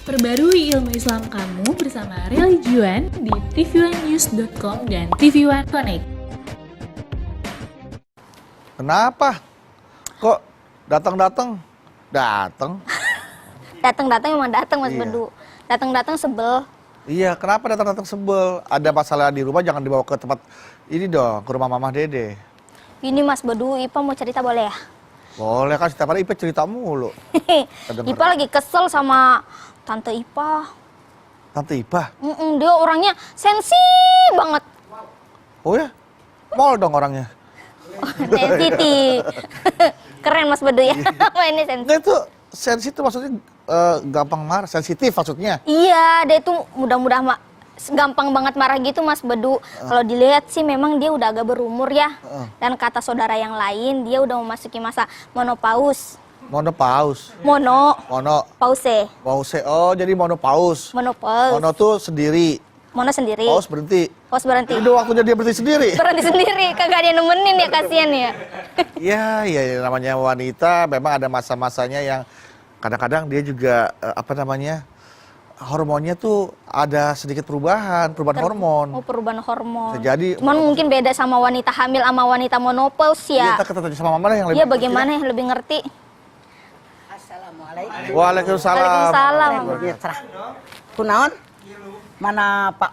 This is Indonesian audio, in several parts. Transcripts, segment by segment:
Perbarui ilmu Islam kamu bersama Religion di tv1news.com dan TV1 Connect. Kenapa? Kok datang? Datang emang datang Mas Iya. Bedu. Datang sebel. Iya, kenapa datang sebel? Ada masalah di rumah, jangan dibawa ke tempat ini dong, ke rumah Mamah Dede. Ini Mas Bedu, Ipa mau cerita boleh ya? Boleh kan, setiap hari Ipe cerita mulu. Ipa lagi kesel sama Tante Ipa. Tante Ipa? Dia orangnya sensi banget. Oh ya? Mall dong orangnya. Sensitif. Keren Mas Bedu ya. Ini sensitif. Enggak, itu sensitif maksudnya gampang marah, sensitif maksudnya. Iya, dia tuh mudah-mudah gampang banget marah gitu Mas Bedu. Kalau dilihat sih memang dia udah agak berumur ya. Dan kata saudara yang lain, dia udah memasuki masa menopause. Monopause. Mono. Pause. Oh, jadi monopause. Menopause. Mono tuh sendiri. Mono sendiri. Pause berhenti. Pause berhenti. Itu waktunya dia berhenti sendiri. Berhenti sendiri, kagak ada yang nemenin ya, kasihan ya. Ya, namanya wanita memang ada masa-masanya yang kadang-kadang dia juga hormonnya tuh ada sedikit perubahan hormon. Oh, perubahan hormon. Jadi cuman mungkin beda sama wanita hamil sama wanita menopause ya. Iya, kita tanya sama Mama yang lebih. Iya, bagaimana yang lebih ngerti? Assalamualaikum. Waalaikumsalam. Waalaikumsalam. Dia cerah. Kunaon? Mana Pak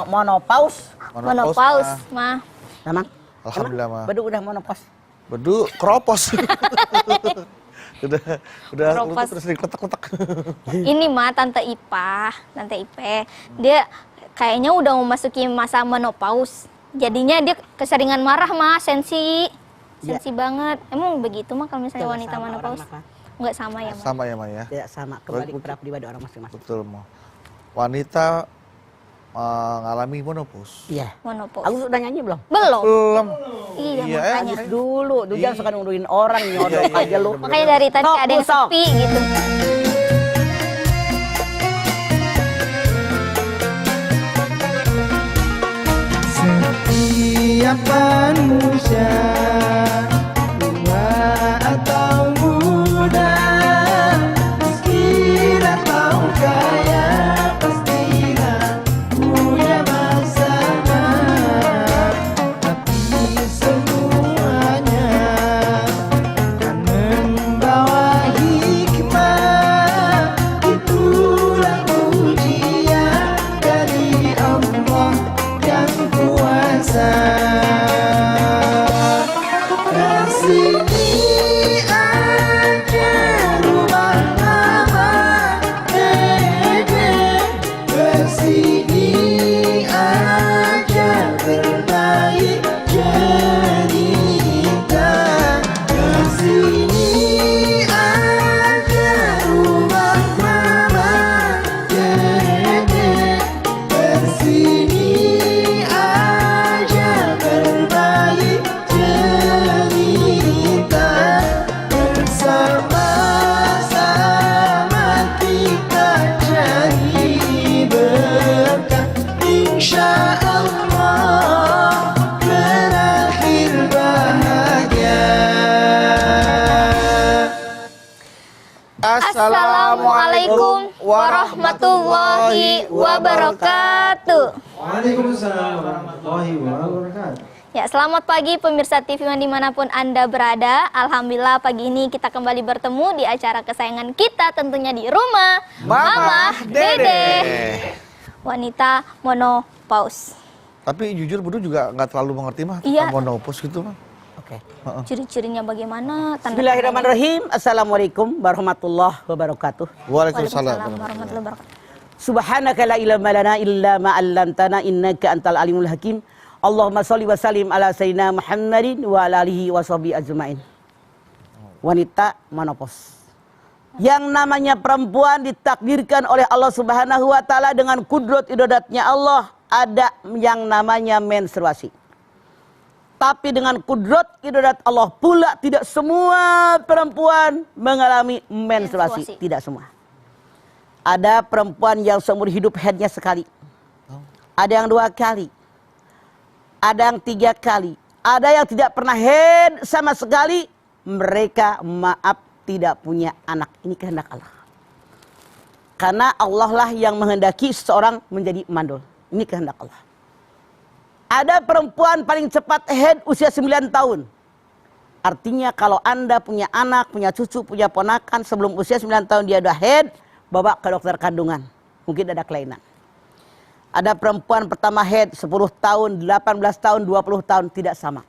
monopause? Menopause, mah. Emang? Alhamdulillah, Ma. Bedu udah monopause. Bedu keropos. udah Keropos. terus diketek-ketek. Ini mah Tante Ipe, dia kayaknya udah memasuki masa menopause. Jadinya dia keseringan marah mah, sensi banget. Emang begitu mah kalau misalnya Tidak wanita sama menopause? orang, Enggak sama ya, Mas? Sama ya, Ma ya. Tidak sama, kembali kepada pribadi orang masing-masing. Betul, Ma. Wanita mengalami menopause. Iya. Menopause. Aku sudah nyanyi belum? Belum. Belum. Iya, Iya, makanya. Dulu, jangan suka nungguin orang nyodok Iya, aja lu. Makanya dari tadi Sok, ada yang sok. sepi gitu. Setiap manusia, tua atau muda, miskin atau kaya, pastilah punya masalah. Tapi semuanya kan membawa hikmah. Itulah ujian dari Allah yang kuasa. Kesini aja rumah Mama Dede, kesini aja berbaik cerita, kesini aja rumah Mama Dede, kesini aja berbagi cerita, bersama-sama kita cari berkah, insya Allah berakhir bahagia. Assalamualaikum warahmatullahi wabarakatuh. Waalaikumsalam warahmatullahi wabarakatuh. Ya, selamat pagi pemirsa TV One dimanapun Anda berada. Alhamdulillah pagi ini kita kembali bertemu di acara kesayangan kita, tentunya di rumah Mama Dede. Wanita menopause. Tapi jujur Bedu juga nggak terlalu mengerti mah Iya. tentang menopause gitu mah. Oke. Ciri-cirinya bagaimana? Bismillahirrahmanirrahim. Assalamualaikum warahmatullahi wabarakatuh. Waalaikumsalam. warahmatullahi wabarakatuh. Subhanaka la ilma lana illa ma 'allamtana innaka antal alimul hakim. Allahumma sholli wa sallim ala sayyidina Muhammadin wa ala alihi wa sahbihi ajmain. Wanita menopause. Yang namanya perempuan ditakdirkan oleh Allah Subhanahu wa taala dengan kudrat irodatnya Allah, ada yang namanya menstruasi. Tapi dengan kudrat irodat Allah pula tidak semua perempuan mengalami menstruasi. Tidak semua. Ada perempuan yang seumur hidup headnya sekali. Ada yang 2 kali. Ada yang 3 kali. Ada yang tidak pernah head sama sekali. Mereka maaf tidak punya anak. Ini kehendak Allah. Karena Allah lah yang menghendaki seseorang menjadi mandul. Ini kehendak Allah. Ada perempuan paling cepat haid usia 9 tahun. Artinya kalau Anda punya anak, punya cucu, punya ponakan sebelum usia 9 tahun dia udah haid, bawa ke dokter kandungan. Mungkin ada kelainan. Ada perempuan pertama haid 10 tahun, 18 tahun, 20 tahun, tidak sama.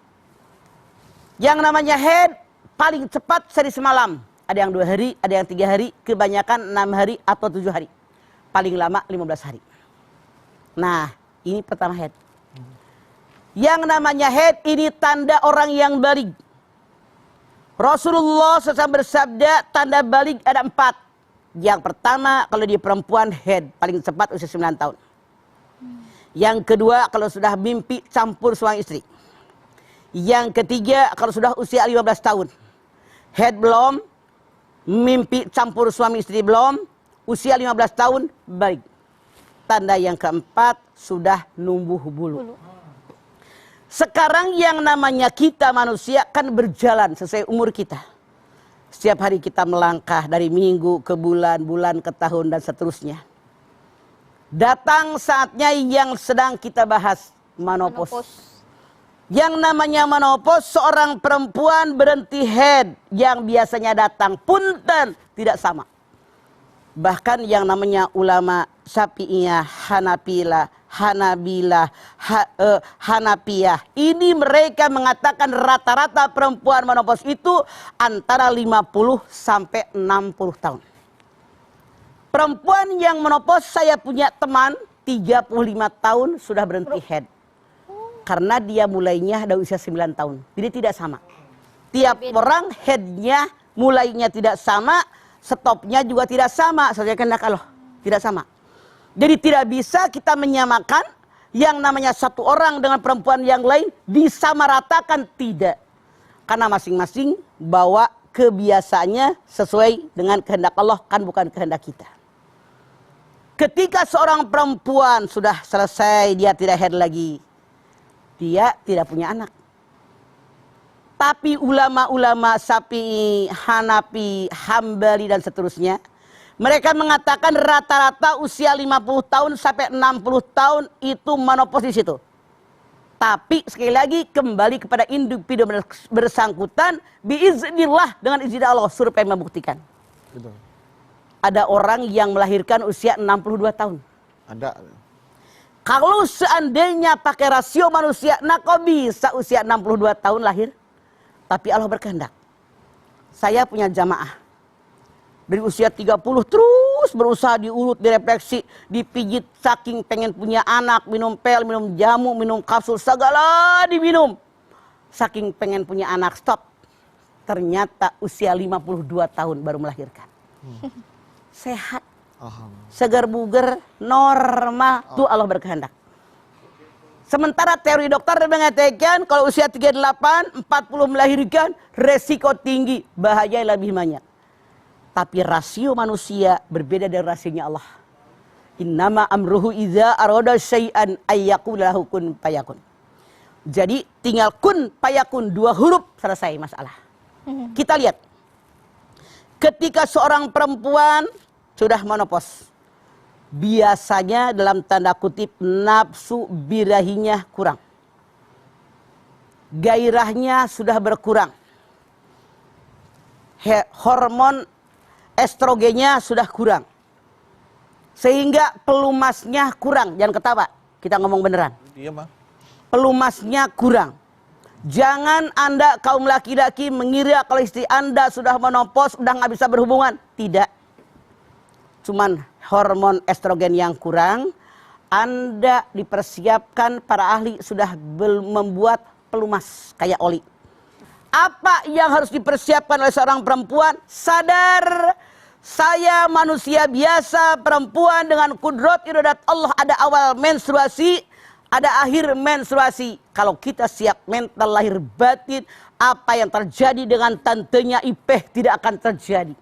Yang namanya haid paling cepat sehari semalam. Ada yang 2 hari, ada yang 3 hari, kebanyakan 6 hari atau 7 hari. Paling lama 15 hari. Nah, ini pertama haid. Yang namanya haid ini tanda orang yang baligh. Rasulullah SAW bersabda tanda baligh ada 4. Yang pertama kalau dia perempuan haid paling cepat usia 9 tahun. Yang kedua kalau sudah mimpi campur suami istri. Yang ketiga kalau sudah usia 15 tahun. Haid belum, mimpi campur suami istri belum, usia 15 tahun baligh. Tanda yang keempat sudah numbuh bulu. Sekarang yang namanya kita manusia kan berjalan sesuai umur kita. Setiap hari kita melangkah dari minggu ke bulan, bulan ke tahun dan seterusnya. Datang saatnya yang sedang kita bahas, menopause. Yang namanya menopause seorang perempuan berhenti haid yang biasanya datang punten tidak sama. Bahkan yang namanya ulama Syafi'iyah, Hanafiyah. Ini mereka mengatakan rata-rata perempuan menopause itu antara 50 sampai 60 tahun. Perempuan yang menopause saya punya teman 35 tahun sudah berhenti haid. Karena dia mulainya dari usia 9 tahun. Jadi tidak sama. Tiap orang haidnya mulainya tidak sama. Stopnya juga tidak sama, saudara kehendak Allah, tidak sama. Jadi tidak bisa kita menyamakan yang namanya satu orang dengan perempuan yang lain disamaratakan, tidak. Karena masing-masing bawa kebiasaannya sesuai dengan kehendak Allah, kan bukan kehendak kita. Ketika seorang perempuan sudah selesai, dia tidak haid lagi, dia tidak punya anak. Tapi ulama-ulama Syafi'i, Hanafi, Hambali dan seterusnya, mereka mengatakan rata-rata usia 50 tahun sampai 60 tahun itu menopause di situ. Tapi sekali lagi kembali kepada individu bersangkutan biiznillah dengan izin Allah, survei membuktikan. Betul. Ada orang yang melahirkan usia 62 tahun. Ada. Kalau seandainya pakai rasio manusia, nah kok bisa usia 62 tahun lahir? Tapi Allah berkehendak. Saya punya jamaah. Dari usia 30 terus berusaha diurut, direfleksi, dipijit saking pengen punya anak, minum pil, minum jamu, minum kapsul, segala diminum. Saking pengen punya anak, stop. Ternyata usia 52 tahun baru melahirkan. Sehat. Segar buger, normal. Itu Allah berkehendak. Sementara teori dokter mengatakan kalau usia 38, 40 melahirkan, resiko tinggi, bahaya lebih banyak. Tapi rasio manusia berbeda dari rasionya Allah. Innama amruhu idza arada syai'an ayyaqula lahu kun fayakun. Jadi tinggal kun fayakun, 2 huruf selesai masalah. Kita lihat. Ketika seorang perempuan sudah menopause, biasanya dalam tanda kutip nafsu birahinya kurang. Gairahnya sudah berkurang. Hormon estrogennya sudah kurang. Sehingga pelumasnya kurang. Jangan ketawa, kita ngomong beneran. Iya, Bang. Pelumasnya kurang. Jangan Anda kaum laki-laki mengira kalau istri Anda sudah menopause, udah nggak bisa berhubungan. Tidak. Cuman hormon estrogen yang kurang, Anda dipersiapkan para ahli sudah membuat pelumas kayak oli. Apa yang harus dipersiapkan oleh seorang perempuan? Sadar, saya manusia biasa, perempuan dengan kudrat iradat Allah, ada awal menstruasi, ada akhir menstruasi. Kalau kita siap mental lahir batin, apa yang terjadi dengan tantenya Ipeh tidak akan terjadi.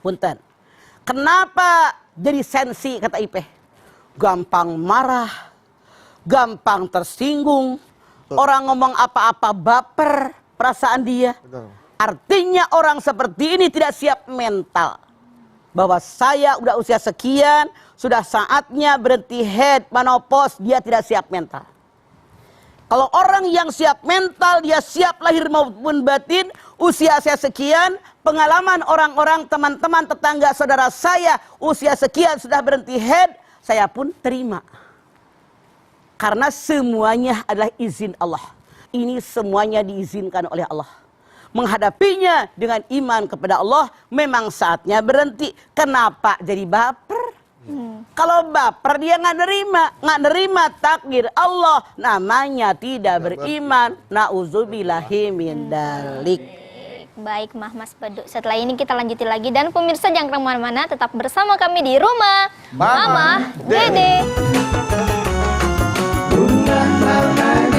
Punten. Kenapa jadi sensi kata Ipeh? Gampang marah, gampang tersinggung, orang ngomong apa-apa baper perasaan dia. Betul. Artinya orang seperti ini tidak siap mental. bahwa saya udah usia sekian, sudah saatnya berhenti head, menopause, dia tidak siap mental. Kalau orang yang siap mental, dia siap lahir maupun batin, usia saya sekian, pengalaman orang-orang, teman-teman, tetangga, saudara saya, usia sekian sudah berhenti head, saya pun terima. Karena semuanya adalah izin Allah. Ini semuanya diizinkan oleh Allah. Menghadapinya dengan iman kepada Allah, memang saatnya berhenti. Kenapa jadi baper? Kalau baper dia nggak nerima takdir Allah, namanya tidak beriman. Nauzubillahi min dalik. Baik Mas Baduk, setelah ini kita lanjutin lagi. Dan pemirsa jangan kemana-mana, tetap bersama kami di Rumah Mama Dede. Rumah Mama